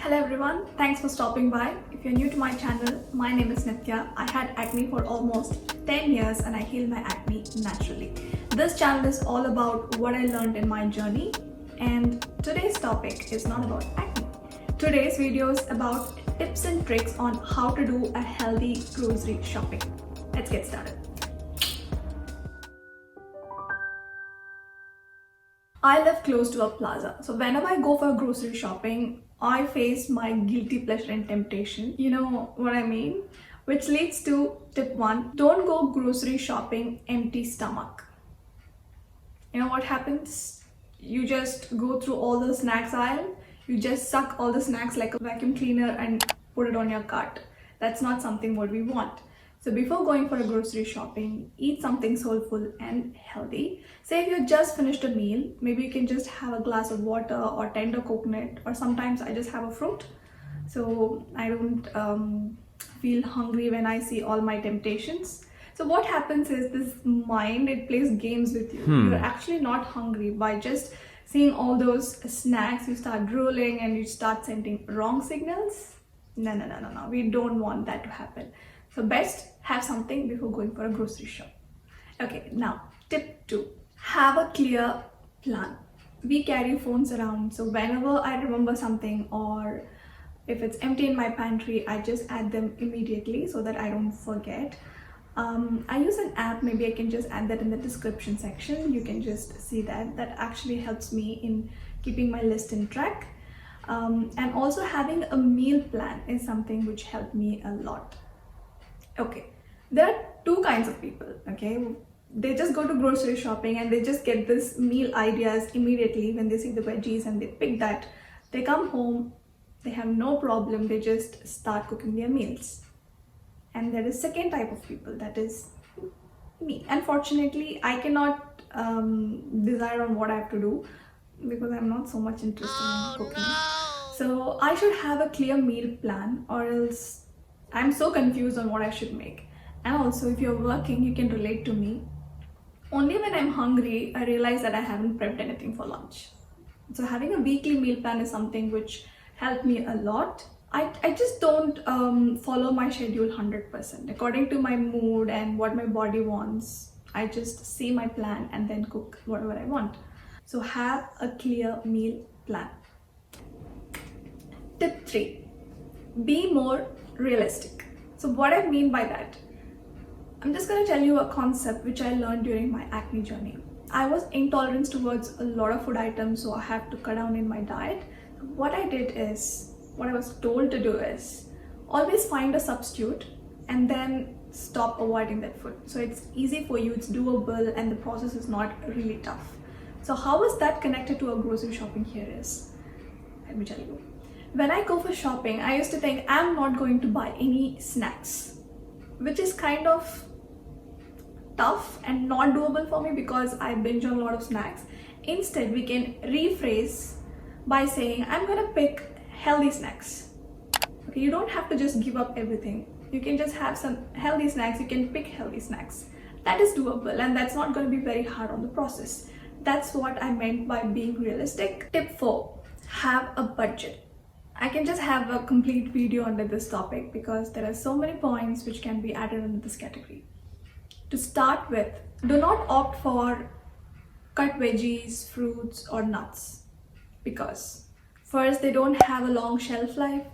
Hello everyone, thanks for stopping by. If you're new to my channel, my name is Nitya. I had acne for almost 10 years and I healed my acne naturally. This channel is all about what I learned in my journey, and today's topic is not about acne. Today's video is about tips and tricks on how to do a healthy grocery shopping. Let's get started. I live close to a plaza, so whenever I go for grocery shopping, I face my guilty pleasure and temptation. You know what I mean? Which leads to tip 1. Don't go grocery shopping empty stomach. You know what happens? You just go through all the snacks aisle, you just suck all the snacks like a vacuum cleaner and put it on your cart. That's not something what we want. So before going for a grocery shopping, eat something soulful and healthy. Say if you just finished a meal, maybe you can just have a glass of water or tender coconut, or sometimes I just have a fruit. So I don't feel hungry when I see all my temptations. So what happens is this mind, it plays games with you. You're actually not hungry. By just seeing all those snacks, you start drooling and you start sending wrong signals. No. We don't want that to happen. So best have something before going for a grocery shop. Okay, now tip 2. Have a clear plan. We carry phones around, so whenever I remember something or if it's empty in my pantry, I just add them immediately so that I don't forget. I use an app, maybe I can just add that in the description section. You can just see that. That actually helps me in keeping my list in track. And also having a meal plan is something which helped me a lot. Okay, there are two kinds of people, okay? They just go to grocery shopping and they just get this meal ideas immediately when they see the veggies and they pick that. They come home, they have no problem, they just start cooking their meals. And there is second type of people, that is me. Unfortunately, I cannot decide on what I have to do because I'm not so much interested in cooking. So I should have a clear meal plan, or else I'm so confused on what I should make. And also, if you're working, you can relate to me. Only when I'm hungry, I realize that I haven't prepped anything for lunch. So having a weekly meal plan is something which helped me a lot. I just don't follow my schedule 100%. According to my mood and what my body wants, I just see my plan and then cook whatever I want. So have a clear meal plan. Tip 3. Be more realistic. So what I mean by that, I'm just going to tell you a concept which I learned during my acne journey. I was intolerant towards a lot of food items, so I have to cut down in my diet. What I did is, what I was told to do is, always find a substitute and then stop avoiding that food. So it's easy for you, it's doable, and the process is not really tough. So how is that connected to a grocery shopping here is, let me tell you. When I go for shopping, I used to think I'm not going to buy any snacks, which is kind of tough and not doable for me because I binge on a lot of snacks. Instead, we can rephrase by saying I'm gonna pick healthy snacks. Okay, you don't have to just give up everything. You can just have some healthy snacks. You can pick healthy snacks. That is doable, and that's not going to be very hard on the process. That's what I meant by being realistic. Tip 4. Have a budget. I can just have a complete video under this topic because there are so many points which can be added under this category. To start with, do not opt for cut veggies, fruits or nuts, because first, they don't have a long shelf life,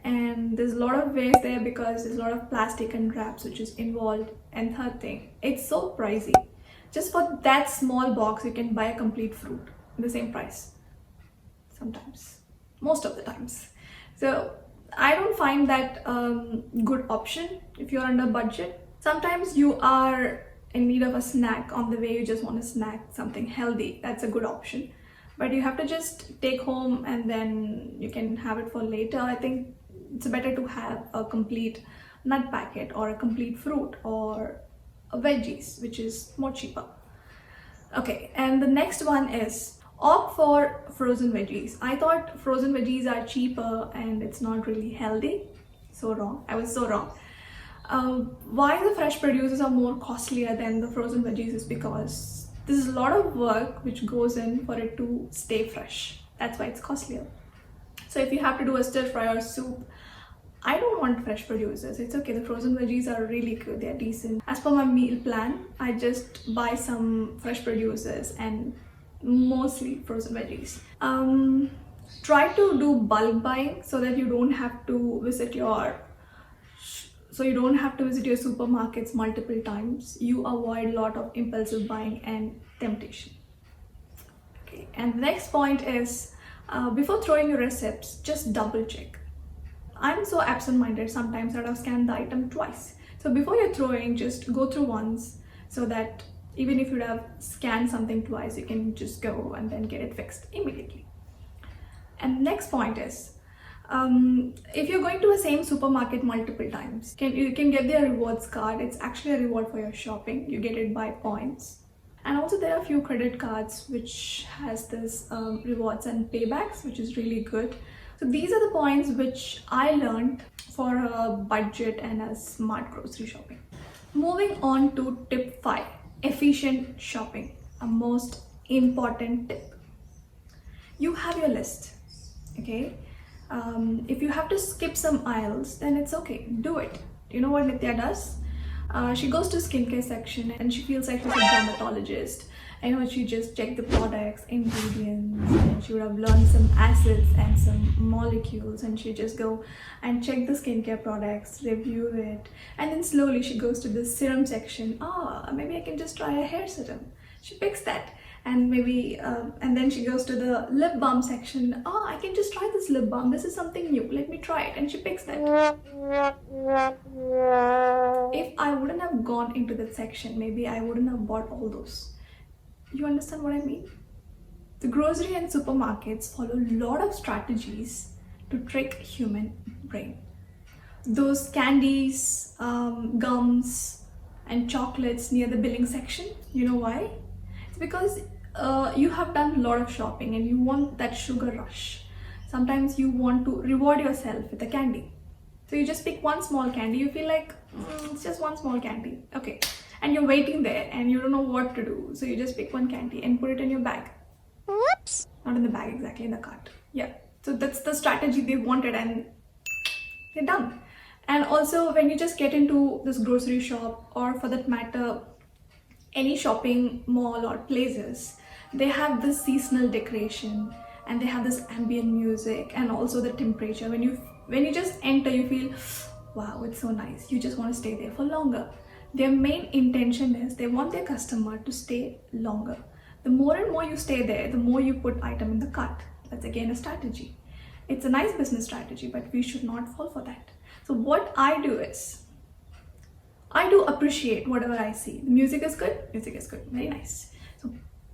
and there's a lot of waste there because there's a lot of plastic and wraps which is involved. And third thing, it's so pricey. Just for that small box, you can buy a complete fruit at the same price. Sometimes. Most of the times. So I don't find that good option if you're under budget. Sometimes you are in need of a snack on the way, you just want to snack something healthy. That's a good option. But you have to just take home and then you can have it for later. I think it's better to have a complete nut packet or a complete fruit or a veggies, which is more cheaper. Okay, and the next one is opt for frozen veggies. I thought frozen veggies are cheaper and it's not really healthy. So wrong. I was so wrong. Why the fresh produces are more costlier than the frozen veggies is because there's a lot of work which goes in for it to stay fresh. That's why it's costlier. So if you have to do a stir fry or soup, I don't want fresh produces. It's okay, the frozen veggies are really good, they're decent. As per my meal plan, I just buy some fresh produces and mostly frozen veggies. Try to do bulk buying so that you don't have to visit your supermarkets multiple times. You avoid a lot of impulsive buying and temptation. Okay, and the next point is before throwing your receipts, just double check. I'm so absent-minded sometimes that I've scanned the item twice. So before you're throwing, just go through once so that even if you have scanned something twice, you can just go and then get it fixed immediately. And next point is, if you're going to the same supermarket multiple times, you can get their rewards card. It's actually a reward for your shopping. You get it by points. And also there are a few credit cards which has this rewards and paybacks, which is really good. So these are the points which I learned for a budget and a smart grocery shopping. Moving on to tip 5, efficient shopping, a most important tip. You have your list, okay? If you have to skip some aisles, then it's okay, do it. You know what Nitya does? She goes to skincare section and she feels like she's a dermatologist. I know she just checked the products, ingredients, and she would have learned some acids and some molecules, and she just go and check the skincare products, review it, and then slowly she goes to the serum section. Maybe I can just try a hair serum. She picks that, and maybe and then she goes to the lip balm section. I can just try this lip balm. This is something new. Let me try it, and she picks that. If I wouldn't have gone into that section, maybe I wouldn't have bought all those. You understand what I mean? The grocery and supermarkets follow a lot of strategies to trick human brain. Those candies, gums, and chocolates near the billing section, you know why? It's because you have done a lot of shopping and you want that sugar rush. Sometimes you want to reward yourself with a candy. So you just pick one small candy. You feel like it's just one small candy. Okay. And you're waiting there and you don't know what to do. So you just pick one candy and put it in your bag. Whoops. Not in the bag exactly, in the cart. Yeah. So that's the strategy they wanted and they're done. And also when you just get into this grocery shop, or for that matter, any shopping mall or places, they have this seasonal decoration and they have this ambient music and also the temperature. When you just enter, you feel, wow, it's so nice. You just want to stay there for longer. Their main intention is they want their customer to stay longer. The more and more you stay there, the more you put item in the cart. That's again a strategy. It's a nice business strategy, but we should not fall for that. So what I do is, I do appreciate whatever I see. The music is good, very nice. So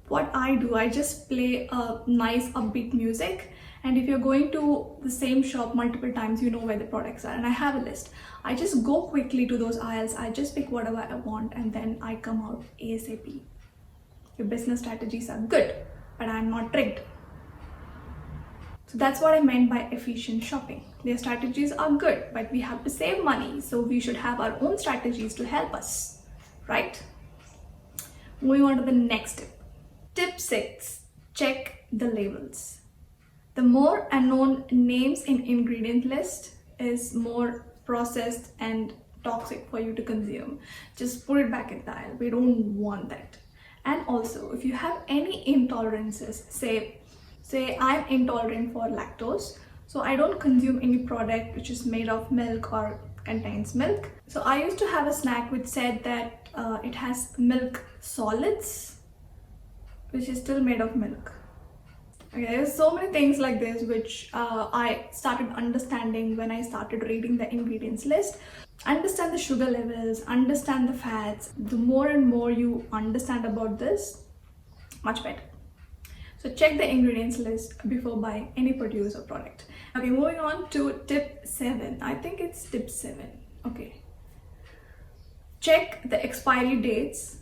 what I do, I just play a nice upbeat music. And if you're going to the same shop multiple times, you know where the products are. And I have a list. I just go quickly to those aisles. I just pick whatever I want and then I come out ASAP. Your business strategies are good, but I'm not tricked. So that's what I meant by efficient shopping. Their strategies are good, but we have to save money. So we should have our own strategies to help us, right? Moving on to the next tip. Tip 6, check the labels. The more unknown names in ingredient list is more processed and toxic for you to consume. Just put it back in the aisle. We don't want that. And also, if you have any intolerances, say I'm intolerant for lactose, so I don't consume any product which is made of milk or contains milk. So I used to have a snack which said that it has milk solids, which is still made of milk. Okay, there's so many things like this which I started understanding when I started reading the ingredients list. Understand the sugar levels, understand the fats. The more and more you understand about this, much better. So check the ingredients list before buying any produce or product. Okay, moving on to tip 7. I think it's tip 7. Okay. Check the expiry dates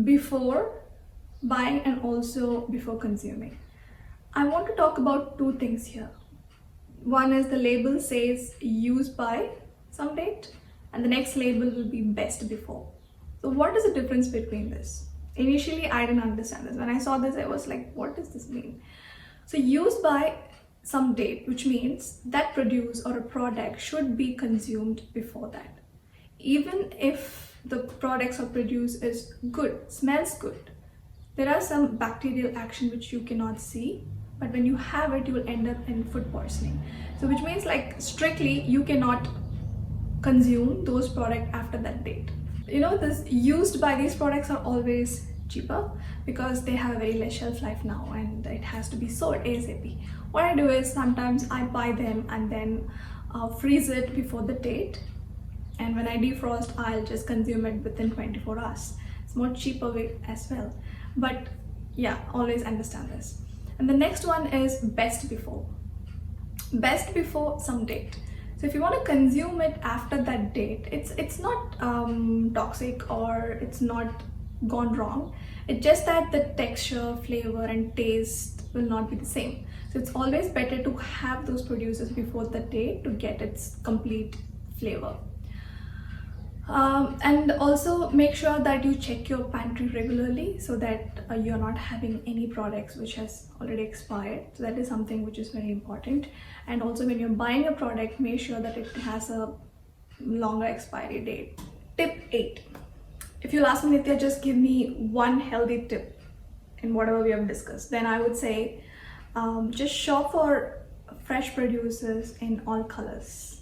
before buying and also before consuming. I want to talk about two things here. One is the label says used by some date and the next label will be best before. So what is the difference between this? Initially, I didn't understand this. When I saw this, I was like, what does this mean? So used by some date, which means that produce or a product should be consumed before that. Even if the products or produce is good, smells good, there are some bacterial action which you cannot see, but when you have it, you will end up in food poisoning. So which means like strictly you cannot consume those products after that date. This used by these products are always cheaper because they have a very less shelf life now and it has to be sold ASAP. What I do is sometimes I buy them and then freeze it before the date, and when I defrost, I'll just consume it within 24 hours. It's more cheaper way as well. But yeah, always understand this. And the next one is best before. Best before some date. So if you want to consume it after that date, it's not toxic or it's not gone wrong. It's just that the texture, flavor and taste will not be the same. So it's always better to have those produces before the date to get its complete flavor. And also make sure that you check your pantry regularly so that you're not having any products which has already expired. So that is something which is very important. And also when you're buying a product, make sure that it has a longer expiry date. Tip 8. If you'll ask me, Nitya, just give me one healthy tip in whatever we have discussed, then I would say just shop for fresh produces in all colors.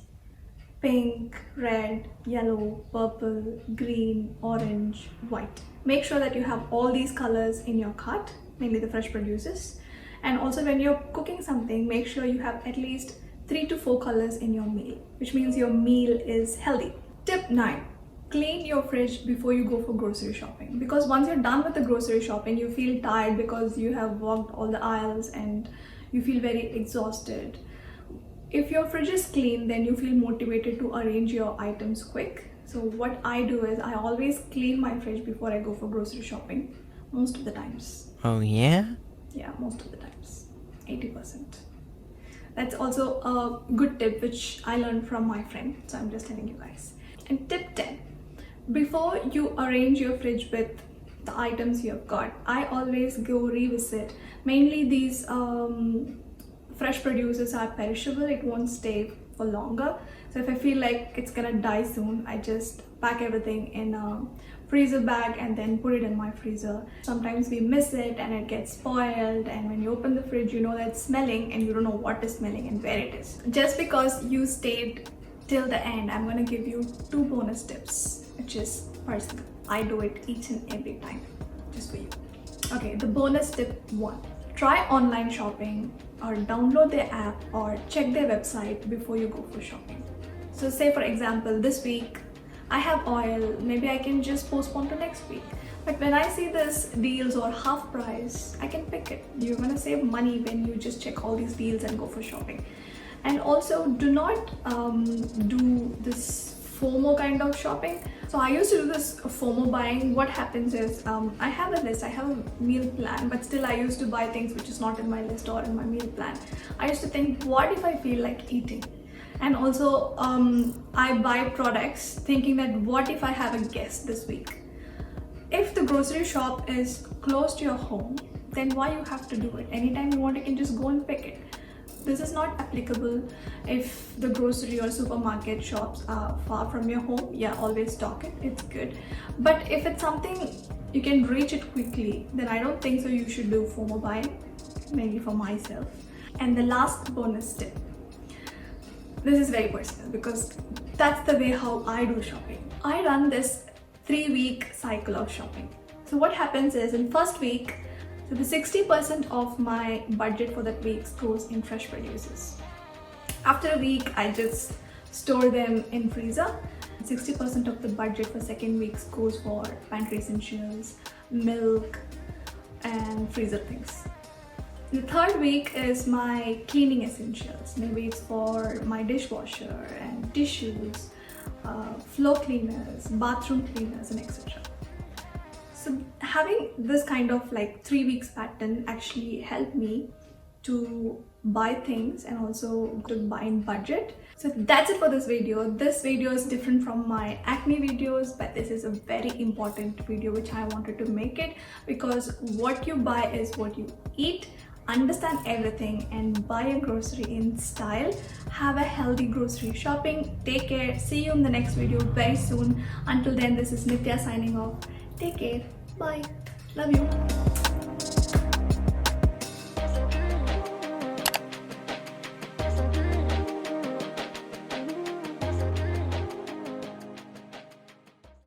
Pink, red, yellow, purple, green, orange, white. Make sure that you have all these colors in your cart, mainly the fresh produces. And also when you're cooking something, make sure you have at least 3 to 4 colors in your meal, which means your meal is healthy. Tip 9. Clean your fridge before you go for grocery shopping, because once you're done with the grocery shopping, you feel tired because you have walked all the aisles and you feel very exhausted. If your fridge is clean, then you feel motivated to arrange your items quick. So what I do is I always clean my fridge before I go for grocery shopping, most of the times. Oh yeah? Yeah, most of the times, 80%. That's also a good tip which I learned from my friend, so I'm just telling you guys. And tip 10, before you arrange your fridge with the items you have got, I always go revisit. Mainly these fresh produces are perishable, it won't stay for longer. So if I feel like it's gonna die soon, I just pack everything in a freezer bag and then put it in my freezer. Sometimes we miss it and it gets spoiled, and when you open the fridge, you know that it's smelling and you don't know what is smelling and where it is. Just because you stayed till the end, I'm gonna give you 2 bonus tips, which is personal. I do it each and every time, just for you. Okay, the bonus tip 1. Try online shopping or download their app or check their website before you go for shopping. So say for example, this week I have oil, maybe I can just postpone to next week. But when I see this deals or half price, I can pick it. You're gonna save money when you just check all these deals and go for shopping. And also do not do this FOMO kind of shopping. So I used to do this FOMO buying. What happens is I have a list, I have a meal plan, but still I used to buy things which is not in my list or in my meal plan. I used to think, what if I feel like eating? And also I buy products thinking that what if I have a guest this week? If the grocery shop is close to your home, then why you have to do it? Anytime you want, you can just go and pick it. This is not applicable if the grocery or supermarket shops are far from your home. Yeah, always stock it, it's good. But if it's something you can reach it quickly, then I don't think so you should do FOMO buying, mainly for myself. And the last bonus tip. This is very personal because that's the way how I do shopping. I run this 3-week cycle of shopping. So what happens is in first week, so the 60% of my budget for that week goes in fresh produces. After a week, I just store them in freezer. 60% of the budget for second week goes for pantry essentials, milk, and freezer things. The third week is my cleaning essentials. Maybe it's for my dishwasher and tissues, floor cleaners, bathroom cleaners, and etc. So having this kind of like 3 weeks pattern actually helped me to buy things and also to buy in budget. So that's it for this video. This video is different from my acne videos, but this is a very important video which I wanted to make it because what you buy is what you eat. understand everything and buy a grocery in style. Have a healthy grocery shopping. Take care. See you in the next video very soon. Until then, this is Nitya signing off. Take care. Bye. Love you.